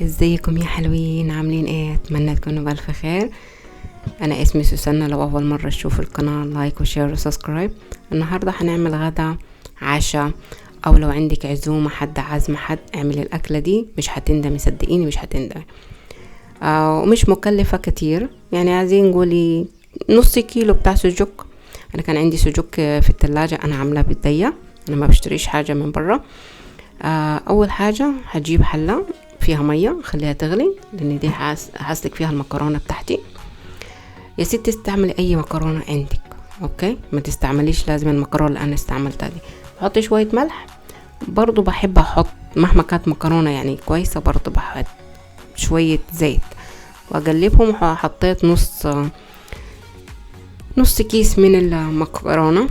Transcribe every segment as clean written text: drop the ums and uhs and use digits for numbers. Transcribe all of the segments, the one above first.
ازيكم يا حلوين؟ عاملين ايه؟ اتمنى تكونوا بألف خير. انا اسمي سوسنة. لو اول مرة تشوف القناة لايك وشير وسبسكرايب. النهاردة هنعمل غدا عشاء، او لو عندك عزومة حد عازمة حد اعملي الاكلة دي، مش هتندمي صدقيني مش هتندمي. ومش مكلفة كتير، يعني عايزين نقولي نص كيلو بتاع سجق. انا كان عندي سجق في التلاجة، انا عاملاه بالدية، انا ما بشتريش حاجة من برا. اول حاجة هجيب حلة فيها مية خليها تغلي، لان دي هسلق فيها المكرونة بتاعتي. يا ستي استعملي اي مكرونة عندك، اوكي، ما تستعمليش لازم المكرونة اللي انا استعملتها دي. حطي شوية ملح، برضو بحب احط مهما كانت مكرونة يعني كويسة، برضو بحط شوية زيت واقلبهم. حطيت نص كيس من المكرونة،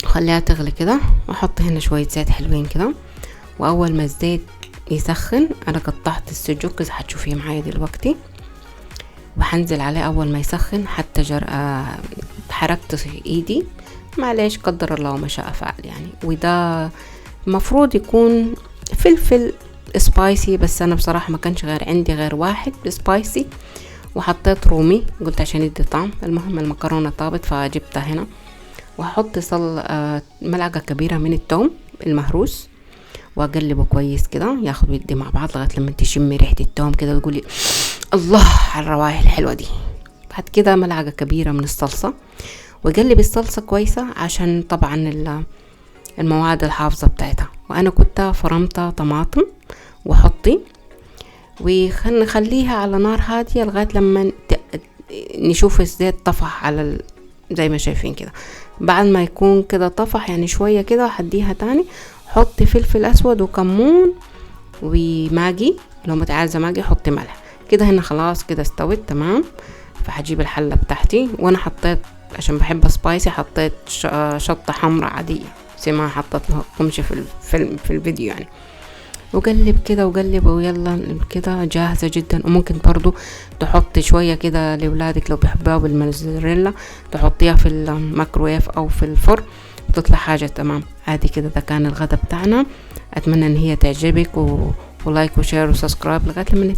خليها تغلي كده، واحط هنا شوية زيت حلوين كده. واول ما الزيت يسخن انا قطعت السجق زي هتشوفيه معايا دلوقتي، وهنزل عليه اول ما يسخن. حتى حركت ايدي، معلش قدر الله ما شاء فعل يعني. وده المفروض يكون فلفل سبايسي، بس انا بصراحة ما كانش عندي غير واحد سبايسي، وحطيت رومي قلت عشان يدي طعم. المهم المكرونة طابت فجبتها هنا، وهحط ملعقة كبيرة من الثوم المهروس، واقلبه كويس كده ياخد ويدي مع بعض لغايه لما تشمي ريحه التوم كده وتقولي الله على الروائح الحلوه دي. بعد كده ملعقه كبيره من الصلصه، وقلب الصلصه كويسه عشان طبعا المواد الحافظه بتاعتها. وانا كنت فرمت طماطم وحطي، ونخليها على نار هاديه لغايه لما نشوف الزيت طفح على زي ما شايفين كده. بعد ما يكون كده طفح يعني شويه كده، هديها تاني. حطي فلفل اسود وكمون وماجي، لو متعايزه ماجي حطي ملح كده. هنا خلاص كده استوت تمام. فهجيب الحله بتاعتي، وانا حطيت عشان بحب سبايسي حطيت شطه حمراء عاديه زي ما حطيت لكمش في الفيديو يعني. وقلب كده وقلب، ويلا كده جاهزة جدا. وممكن برضو تحطي شوية كده لولادك لو بيحبوها بالموزاريلا، تحطيها في الميكرويف او في الفرن، تطلع حاجة تمام. عادي كده. ده كان الغدا بتاعنا، اتمنى ان هي تعجبك، ولايك وشير وسبسكرايب لغاية لما